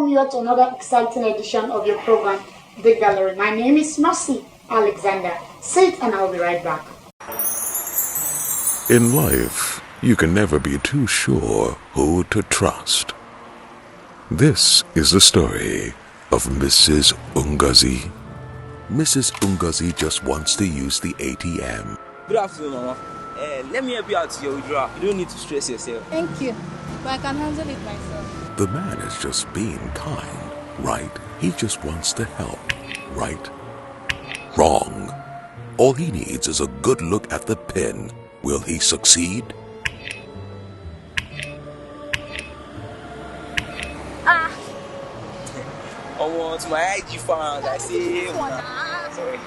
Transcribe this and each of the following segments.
welcome you to another exciting edition of your program, The Gallery. My name is Mercy Alexander. Sit and I'll be right back. In life, you can never be too sure who to trust. This is the story of Mrs. Ungazi. Mrs. Ungazi just wants to use the ATM. Good afternoon, Mama. Let me help you out to your withdrawal. You don't need to stress yourself. Thank you, but I can handle it myself. The man is just being kind, right? He just wants to help, right? Wrong. All he needs is a good look at the pin. Will he succeed? I want my IG fans. I say, sorry.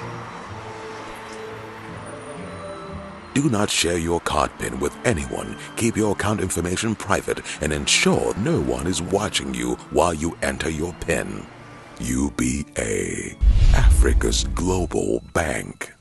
Do not share your card PIN with anyone. Keep your account information private and ensure no one is watching you while you enter your PIN. UBA, Africa's global bank.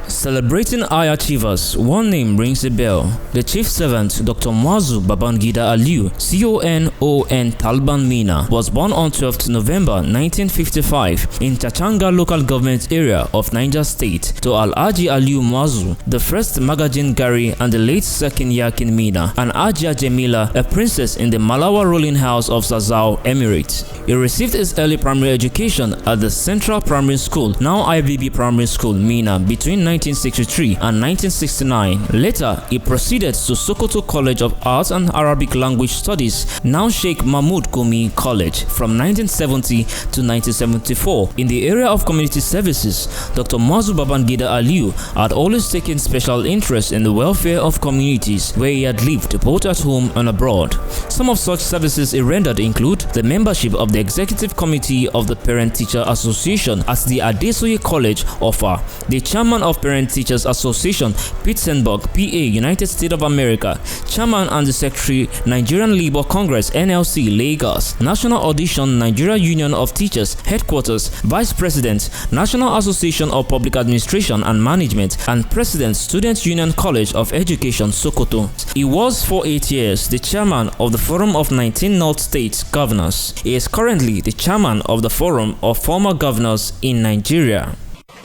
Celebrating high achievers, one name rings a bell. The chief servant, Dr. Mwazu Babangida Aliyu, CONON Talban Minna, was born on 12th November 1955 in Chachanga local government area of Niger State to Alhaji Aliyu Mwazu, the first Magajin Gari and the late second Yakin Minna, and Ajia Jemila, a princess in the Malawa ruling house of Zazao Emirate. He received his early primary education at the Central Primary School, now IBB Primary School, Minna, between 1963 and 1969. Later, he proceeded to Sokoto College of Arts and Arabic Language Studies, now Sheikh Mahmoud Gumi College, from 1970 to 1974. In the area of community services, Dr. Mwazu Babangida Aliyu had always taken special interest in the welfare of communities where he had lived both at home and abroad. Some of such services he rendered include the membership of the Executive Committee of the Parent-Teacher Association at the Adesoye College, Offa, the chairman of Parent Teachers Association, Pittsburgh, PA, United States of America, chairman and the secretary, Nigerian Labour Congress, NLC, Lagos, National Audition, Nigeria Union of Teachers, headquarters, vice president, National Association of Public Administration and Management, and president, Student Union College of Education, Sokoto. He was for 8 years the chairman of the Forum of 19 North State Governors. He is currently the chairman of the Forum of Former Governors in Nigeria.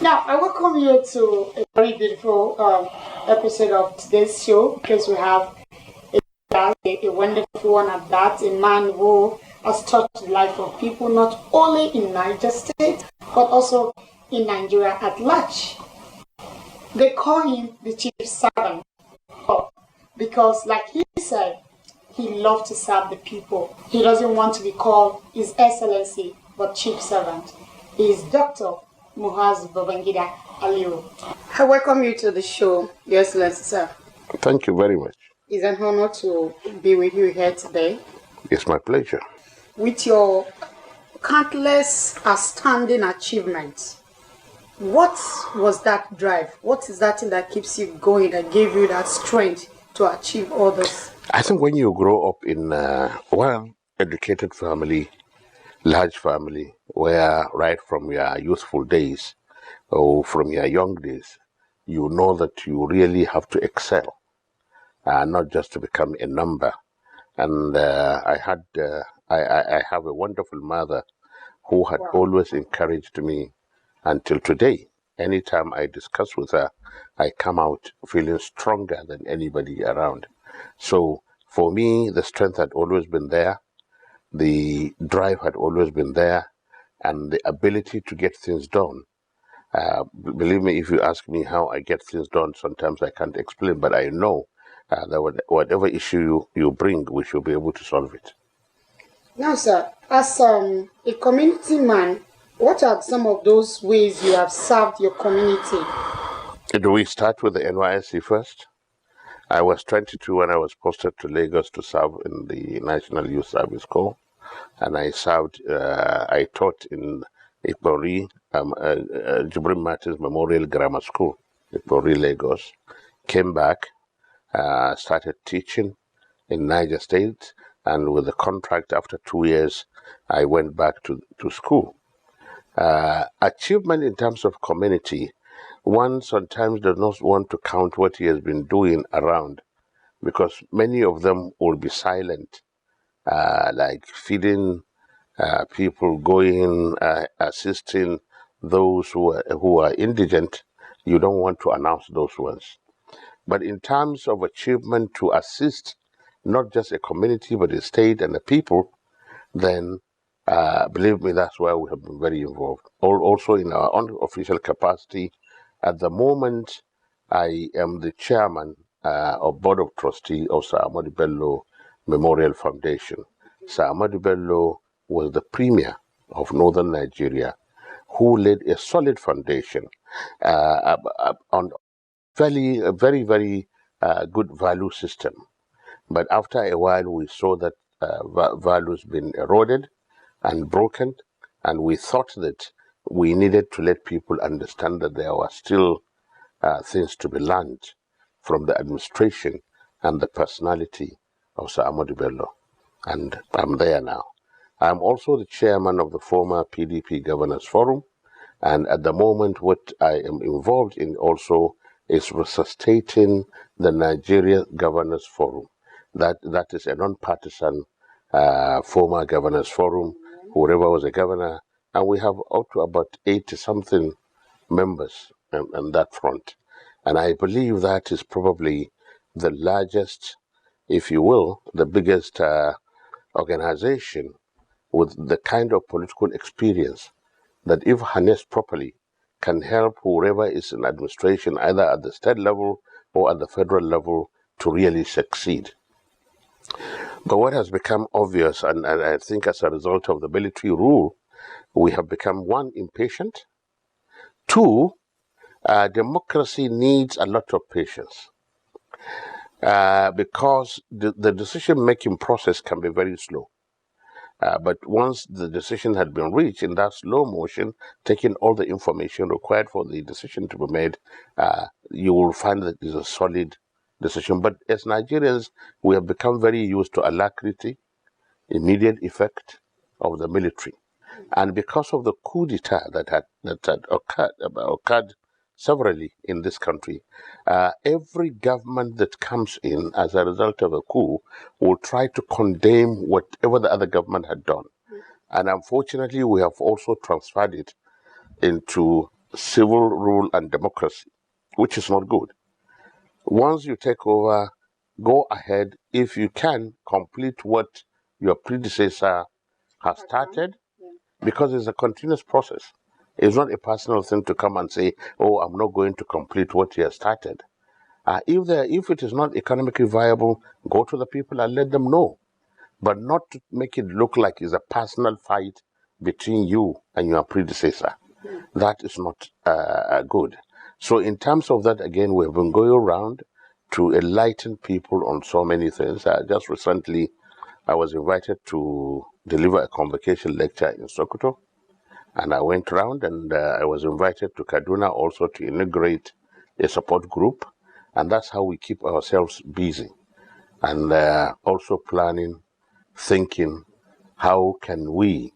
Now, I welcome you to a very beautiful episode of today's show, because we have a wonderful one at that, a man who has touched the life of people not only in Niger State, but also in Nigeria at large. They call him the chief servant, because like he said, he loves to serve the people. He doesn't want to be called His Excellency, but chief servant. He is Dr. Mwazu Babangida Aliyu. I welcome you to the show, Your Excellency, sir. Thank you very much. It's an honor to be with you here today. It's my pleasure. With your countless outstanding achievements, what was that drive? What is that thing that keeps you going, and gave you that strength to achieve all this? I think when you grow up in a well-educated family, large family, where right from your youthful days or from your young days, you know that you really have to excel, not just to become a number. And I have a wonderful mother who had always encouraged me until today. Anytime I discuss with her, I come out feeling stronger than anybody around. So for me, the strength had always been there. The drive had always been there, and the ability to get things done. Believe me, if you ask me how I get things done, sometimes I can't explain, but I know that whatever issue you bring, we should be able to solve it. Now, sir, as a community man, what are some of those ways you have served your community? Do we start with the NYSC first? I was 22 when I was posted to Lagos to serve in the National Youth Service Corps. And I served, I taught in Ipori, Jibrim Martins Memorial Grammar School, Ipori, Lagos. Came back, started teaching in Niger State, and with the contract after 2 years, I went back to school. Achievement in terms of community, one sometimes does not want to count what he has been doing around, because many of them will be silent like feeding people, going, assisting those who are indigent. You don't want to announce those ones. But in terms of achievement to assist not just a community, but a state and the people, then believe me, that's why we have been very involved. Also in our unofficial capacity, at the moment, I am the chairman of Board of Trustees of Sir Montebello Memorial Foundation. Sir Montebello was the premier of northern Nigeria who laid a solid foundation on a very good value system. But after a while, we saw that values been eroded and broken, and we thought that we needed to let people understand that there were still things to be learned from the administration and the personality of Sir Montebello. And I'm there now. I'm also the chairman of the former PDP Governors Forum, and at the moment what I am involved in also is resuscitating the Nigerian Governors Forum. That is a non-partisan former Governors Forum, whoever was a governor, and we have up to about 80-something members on that front. And I believe that is probably the largest, if you will, the biggest organization with the kind of political experience that, if harnessed properly, can help whoever is in administration, either at the state level or at the federal level, to really succeed. But what has become obvious, and I think as a result of the military rule, we have become, one, impatient. Two, democracy needs a lot of patience because the decision-making process can be very slow. But once the decision had been reached in that slow motion, taking all the information required for the decision to be made, you will find that it's a solid decision. But as Nigerians, we have become very used to alacrity, immediate effect of the military. And because of the coup d'etat that had occurred severally in this country, every government that comes in as a result of a coup will try to condemn whatever the other government had done. And unfortunately, we have also transferred it into civil rule and democracy, which is not good. Once you take over, go ahead. If you can, complete what your predecessor has started, because it's a continuous process. It's not a personal thing to come and say, oh, I'm not going to complete what you have started. If it is not economically viable, go to the people and let them know. But not to make it look like it's a personal fight between you and your predecessor. That is not good. So in terms of that, again, we have been going around to enlighten people on so many things. Just recently, I was invited to deliver a convocation lecture in Sokoto, and I went around, and I was invited to Kaduna also to inaugurate a support group, and that's how we keep ourselves busy, and also planning, thinking, how can we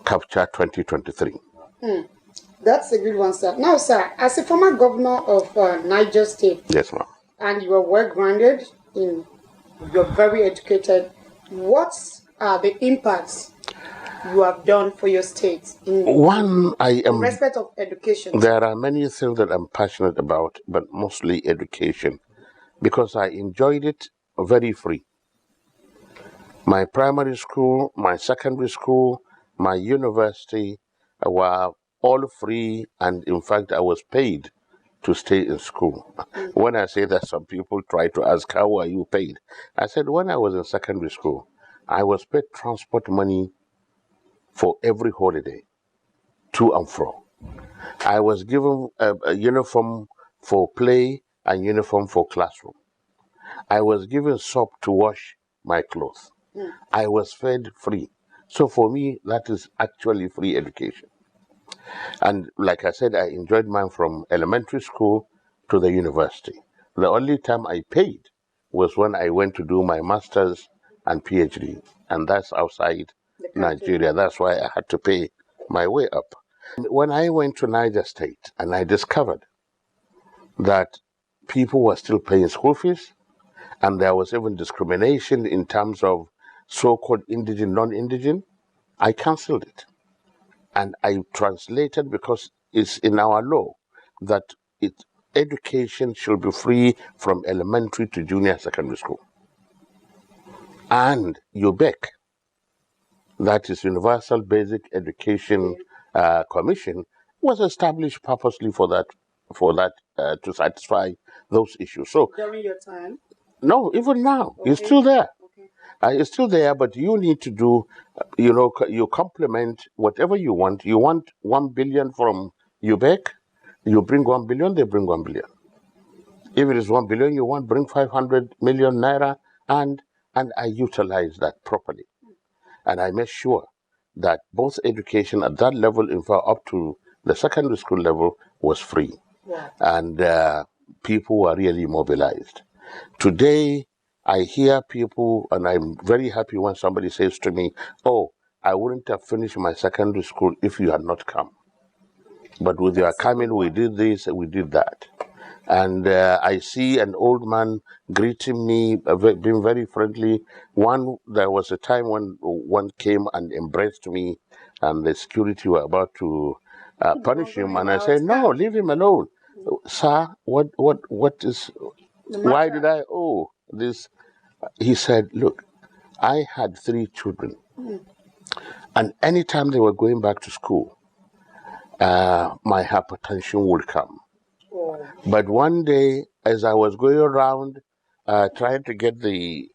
capture 2023? That's a good one, sir. Now, sir, as a former governor of Niger State, Yes, ma'am. and you are well grounded, you're very educated, what are the impacts you have done for your state in respect of education? There are many things that I'm passionate about, but mostly education, because I enjoyed it very free. My primary school, my secondary school, my university were all free, and in fact, I was paid to stay in school. When I say that, some people try to ask, how are you paid? I said, when I was in secondary school, I was paid transport money for every holiday, to and fro. I was given a uniform for play and uniform for classroom. I was given soap to wash my clothes. I was fed free. So for me, that is actually free education. And like I said, I enjoyed mine from elementary school to the university. The only time I paid was when I went to do my master's and PhD, and that's outside Nigeria. That's why I had to pay my way up. When I went to Niger State, and I discovered that people were still paying school fees, and there was even discrimination in terms of so-called indigent, non-indigent, I cancelled it. And I translated, because it's in our law that education should be free from elementary to junior secondary school. And UBEC, that is Universal Basic Education Commission, was established purposely for that, to satisfy those issues. So during your time? No, even now, it's still there. It's still there, but you need to do, you complement whatever you want. You want 1 billion from UBEC, you bring 1 billion, they bring 1 billion. If it is 1 billion you want, bring 500 million naira, and I utilize that properly. And I make sure that both education at that level, in fact, up to the secondary school level, was free. Yeah. And people were really mobilized. Today, I hear people, and I'm very happy when somebody says to me, "Oh, I wouldn't have finished my secondary school if you had not come. But with your coming, we did this, we did that." And I see an old man greeting me, being very friendly. There was a time when one came and embraced me, and the security were about to punish him, and I said, "No, leave him alone, sir. What is? Why did I owe this?" He said, "Look, I had 3 children, and anytime they were going back to school, my hypertension would come. But one day, as I was going around trying to get the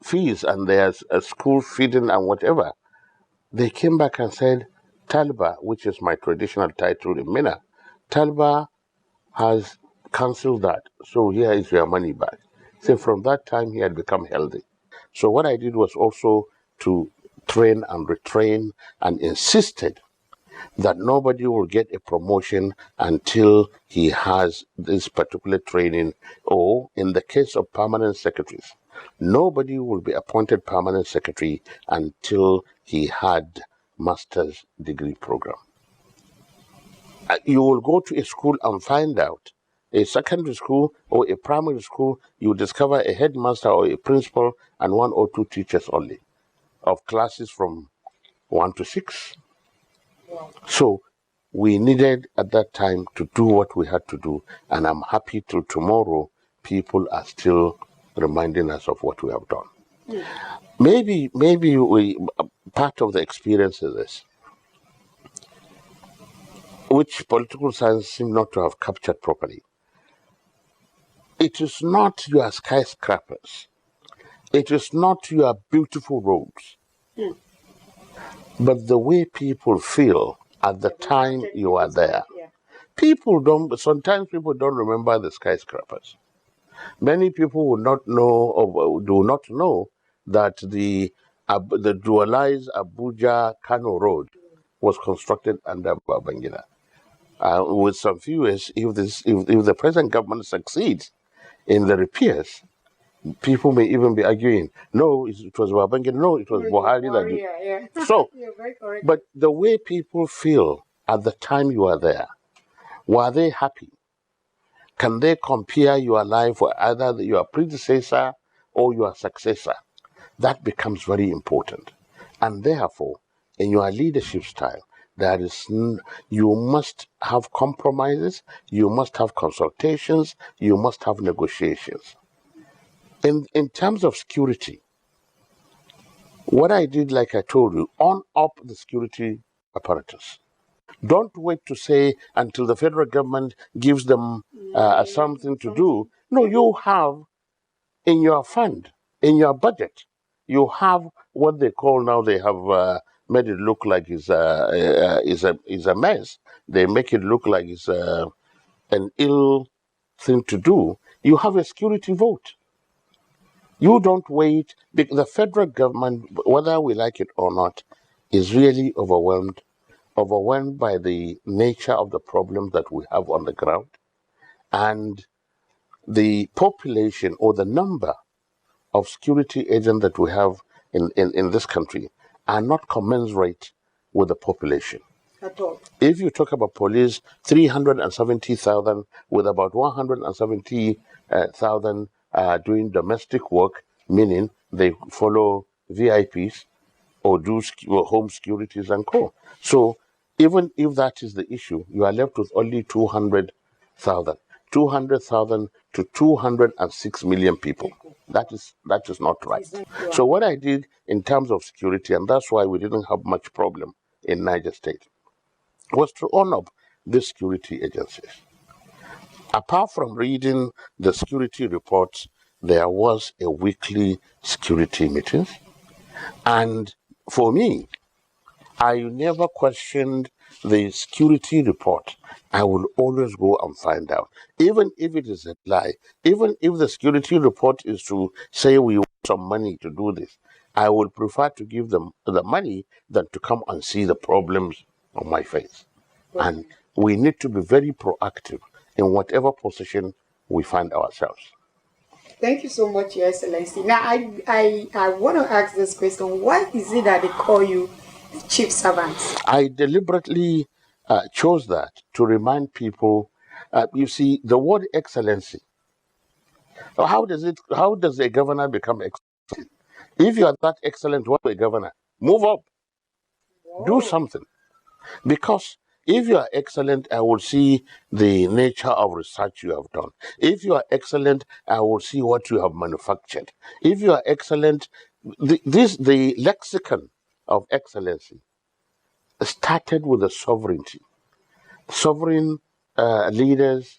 fees and their school feeding and whatever, they came back and said, Talba, which is my traditional title in Minna, Talba has cancelled that, so here is your money back." So from that time, he had become healthy. So what I did was also to train and retrain, and insisted that nobody will get a promotion until he has this particular training, or in the case of permanent secretaries, nobody will be appointed permanent secretary until he had master's degree program. You will go to a school and find out, a secondary school or a primary school, you discover a headmaster or a principal and 1 or 2 teachers only, of classes from 1 to 6. So we needed at that time to do what we had to do, and I'm happy till tomorrow people are still reminding us of what we have done. Maybe we, part of the experience is this, which political science seems not to have captured properly. It is not your skyscrapers, it is not your beautiful roads, but the way people feel at the time you are there. Sometimes people don't remember the skyscrapers. Many people would not know, or do not know, that the dualized Abuja-Kano road was constructed under Babangida. With some viewers, if the present government succeeds in the repairs, people may even be arguing, no, it was Babangida, no, it was Buhari that did. Yeah. So, You're very correct. but the way people feel at the time you are there, were they happy? Can they compare your life with either your predecessor or your successor? That becomes very important. And therefore, in your leadership style, you must have compromises, you must have consultations, you must have negotiations. In terms of security, what I did, like I told you, on up the security apparatus. Don't wait to say until the federal government gives them something to do. No, you have in your fund, in your budget, you have what they call now, they have made it look like is a mess. They make it look like it's an ill thing to do. You have a security vote. You don't wait. The federal government, whether we like it or not, is really overwhelmed by the nature of the problems that we have on the ground, and the population or the number of security agents that we have in this country are not commensurate with the population. At all. If you talk about police, 370,000 with about 170,000 doing domestic work meaning they follow VIPs or do home securities and co. So even if that is the issue, you are left with only 200,000. 200,000 to 206 million people. That is not right. So what I did in terms of security, and that's why we didn't have much problem in Niger State, was to own up the security agencies. Apart from reading the security reports, there was a weekly security meeting. And for me, I never questioned the security report. I will always go and find out, even if it is a lie, even if the security report is to say we want some money to do this. I would prefer to give them the money than to come and see the problems on my face. And we need to be very proactive in whatever position we find ourselves. Thank you so much, Your Excellency. Now, I want to ask this question. Why is it that they call you chief servants? I deliberately chose that to remind people, you see, the word excellency. How does a governor become excellent? If you are that excellent, what a governor? Move up. Whoa. Do something. Because if you are excellent, I will see the nature of research you have done. If you are excellent, I will see what you have manufactured. If you are excellent, the lexicon of excellency started with the sovereignty. Sovereign leaders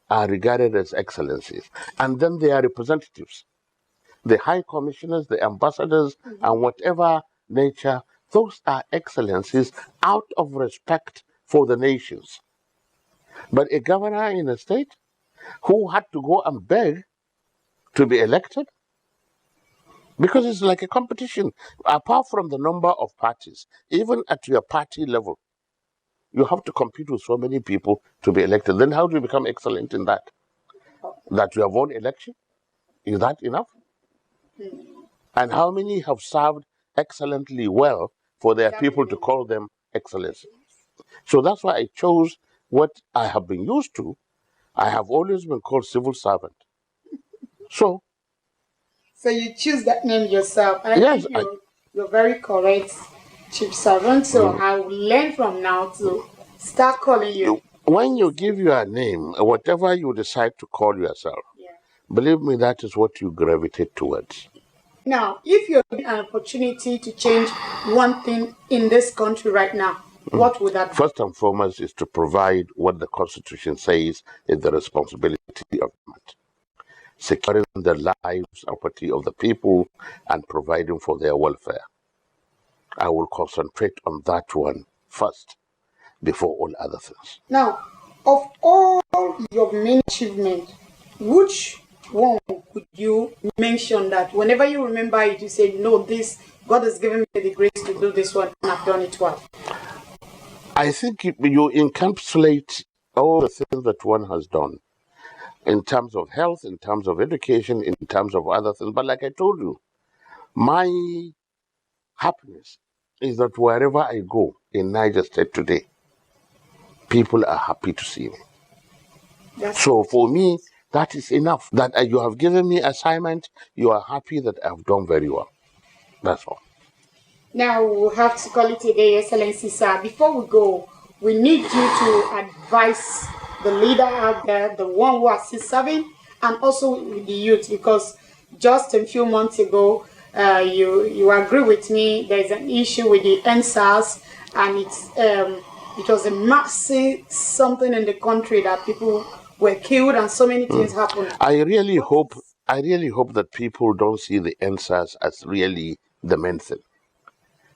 are regarded as excellencies, and then they are representatives. The high commissioners, the ambassadors, and whatever nature, those are excellencies out of respect for the nations. But a governor in a state who had to go and beg to be elected, because it's like a competition. Apart from the number of parties, even at your party level, you have to compete with so many people to be elected. Then how do you become excellent in that? That you have won election? Is that enough? And how many have served excellently well for their people to call them excellency? So that's why I chose what I have been used to. I have always been called civil servant. So you choose that name yourself. Yes, think you're very correct, chief servant. So I will learn from now to start calling you. When you give your name, whatever you decide to call yourself, believe me, that is what you gravitate towards. Now, if you had an opportunity to change one thing in this country right now, what would that be? First and foremost is to provide what the Constitution says is the responsibility of government. Securing the lives and property of the people and providing for their welfare. I will concentrate on that one first before all other things. Now, of all your main achievements, which one could you mention that whenever you remember it, you say, no, this, God has given me the grace to do this one, and I've done it well? I think you encapsulate all the things that one has done in terms of health, in terms of education, in terms of other things. But like I told you, my happiness is that wherever I go in Niger State today, people are happy to see me. So for me, that is enough. That you have given me assignment, you are happy that I've done very well. That's all. Now we'll have to call it a day, Excellency, sir. Before we go, we need you to advise the leader out there, the one who is still serving, and also with the youth, because just a few months ago, you agree with me, there's an issue with the NSAS, and it was a massive something in the country that people were killed and so many things happened. I really hope that people don't see the NSAS as really the main thing.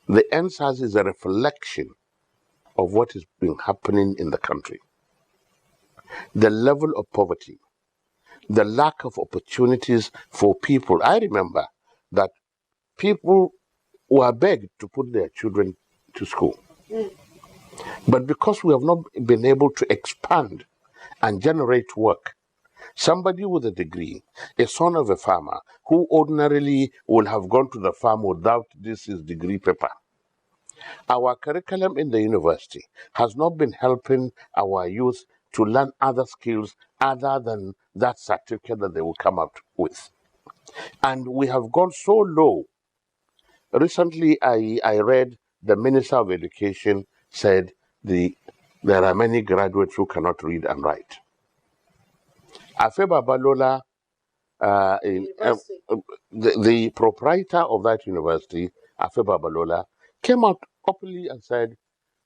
The NSAS is a reflection of what has been happening in the country. The level of poverty, the lack of opportunities for people. I remember that people were begged to put their children to school. But because we have not been able to expand and generate work, somebody with a degree, a son of a farmer, who ordinarily would have gone to the farm without his degree paper. Our curriculum in the university has not been helping our youth to learn other skills other than that certificate that they will come out with. And we have gone so low. Recently, I read the Minister of Education said there are many graduates who cannot read and write. Afe Babalola, the proprietor of that university, Afe Babalola, came out openly and said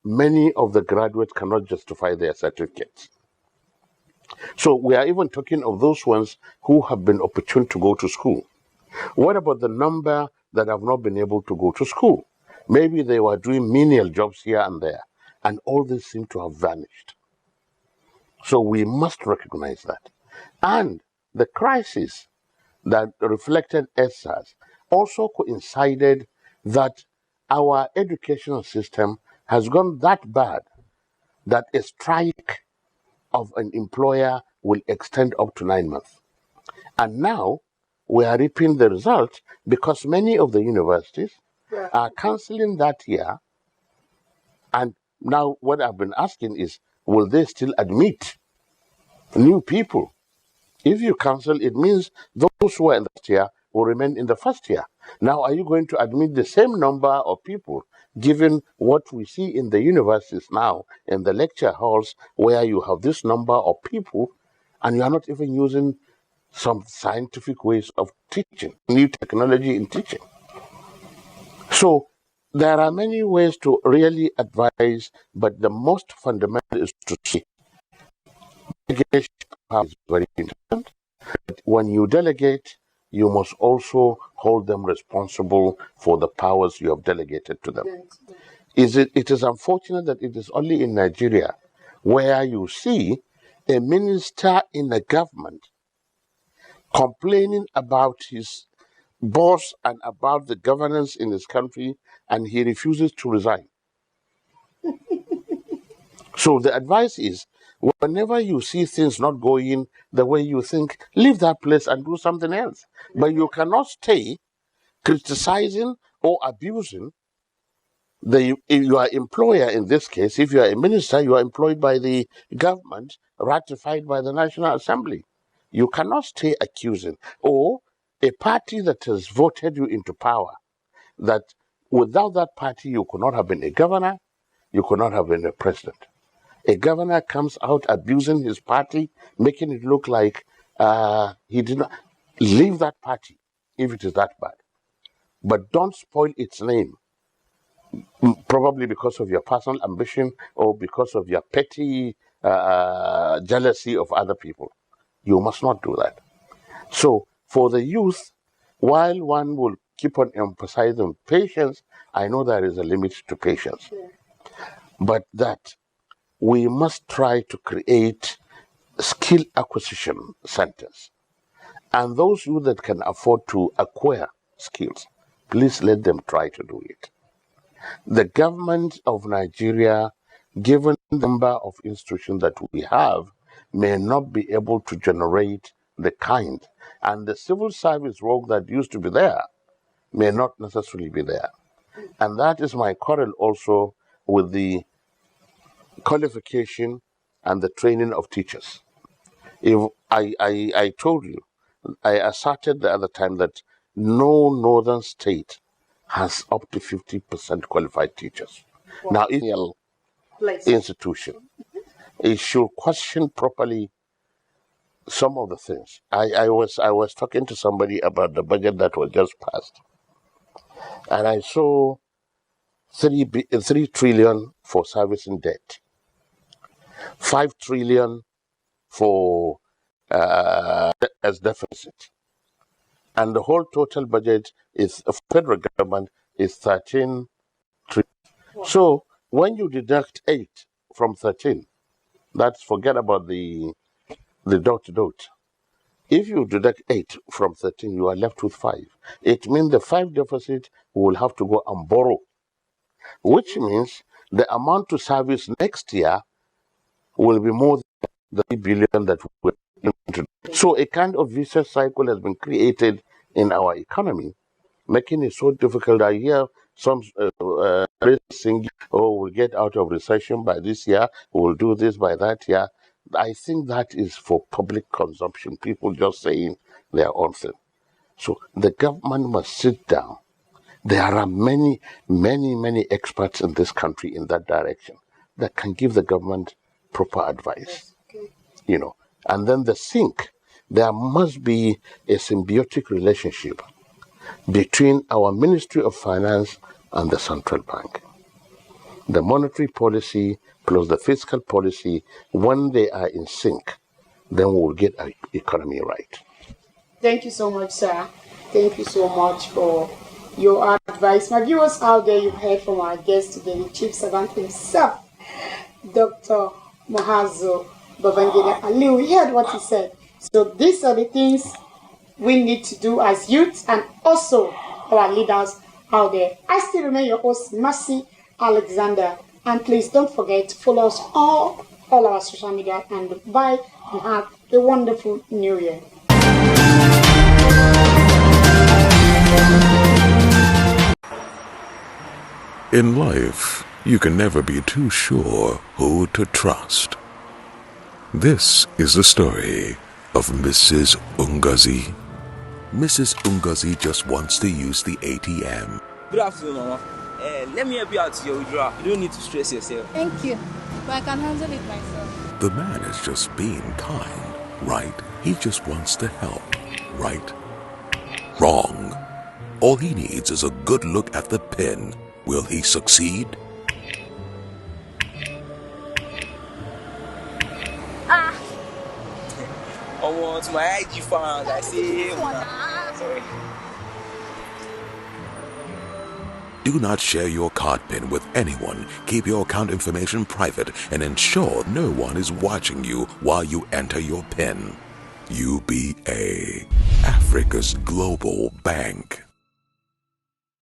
many of the graduates cannot justify their certificates. So we are even talking of those ones who have been opportune to go to school. What about the number that have not been able to go to school? Maybe they were doing menial jobs here and there, and all this seem to have vanished. So we must recognize that. And the crisis that reflected ESSAS also coincided that our educational system has gone that bad that a strike of an employer will extend up to 9 months. And now we are reaping the result because many of the universities are cancelling that year. And now what I've been asking is, will they still admit new people? If you cancel, it means those who are in the first year will remain in the first year. Now, are you going to admit the same number of people, given what we see in the universities now, in the lecture halls, where you have this number of people, and you are not even using some scientific ways of teaching, new technology in teaching? So, there are many ways to really advise, but the most fundamental is to see delegation power is very important. When you delegate, you must also hold them responsible for the powers you have delegated to them. It is unfortunate that it is only in Nigeria where you see a minister in a government complaining about his boss and about the governance in his country, and he refuses to resign. So the advice is, whenever you see things not going the way you think, leave that place and do something else. But you cannot stay criticizing or abusing your employer. In this case, if you are a minister, you are employed by the government, ratified by the National Assembly. You cannot stay accusing, or a party that has voted you into power, that without that party you could not have been a governor, you could not have been a president. A governor comes out abusing his party, making it look like he did not leave that party if it is that bad. But don't spoil its name, probably because of your personal ambition or because of your petty jealousy of other people. You must not do that. So for the youth, while one will keep on emphasizing patience, I know there is a limit to patience. But that we must try to create skill acquisition centers. And those you that can afford to acquire skills, please let them try to do it. The government of Nigeria, given the number of institutions that we have, may not be able to generate the kind. And the civil service work that used to be there may not necessarily be there. And that is my quarrel also with the qualification and the training of teachers. If I told you, I asserted the other time that no northern state has up to 50% qualified teachers. Wow. Now, in a institution, it should question properly some of the things. I was talking to somebody about the budget that was just passed, and I saw 3 trillion for servicing debt, 5 trillion for as deficit, and the whole total budget is of federal government is 13 trillion. Wow. So when you deduct 8 from 13, that's forget about the dot. If you deduct 8 from 13, you are left with 5. It means the 5 deficit will have to go and borrow, which means the amount to service next year will be more than the 3 billion that we introduced. So a kind of vicious cycle has been created in our economy, making it so difficult. I hear some saying, oh, we'll get out of recession by this year, we'll do this by that year. I think that is for public consumption, people just saying their own thing. So the government must sit down. There are many, many, many experts in this country in that direction that can give the government proper advice. You know, and then the sync. There must be a symbiotic relationship between our Ministry of Finance and the central bank. The monetary policy plus the fiscal policy, when they are in sync, then we'll get our economy right. Thank you so much, sir. Thank you so much for your advice. My viewers out there, you've heard from our guest today, the Chief Servant himself, Dr. Muazu Babangida Aliyu. You heard what he said. So these are the things we need to do as youth and also our leaders out there. I still remain your host, Mercy Alexander. And please don't forget to follow us all our social media, and bye and have a wonderful new year. In life, you can never be too sure who to trust. This is the story of Mrs. Ungazi. Mrs. Ungazi just wants to use the ATM. Good afternoon, Mama. Let me help you out to your withdrawal. You don't need to stress yourself. Thank you, but I can handle it myself. The man is just being kind, right? He just wants to help, right? Wrong. All he needs is a good look at the pin. Will he succeed? Oh, to my IG fans, I say, sorry. Do not share your card pin with anyone. Keep your account information private and ensure no one is watching you while you enter your pin. UBA, Africa's global bank.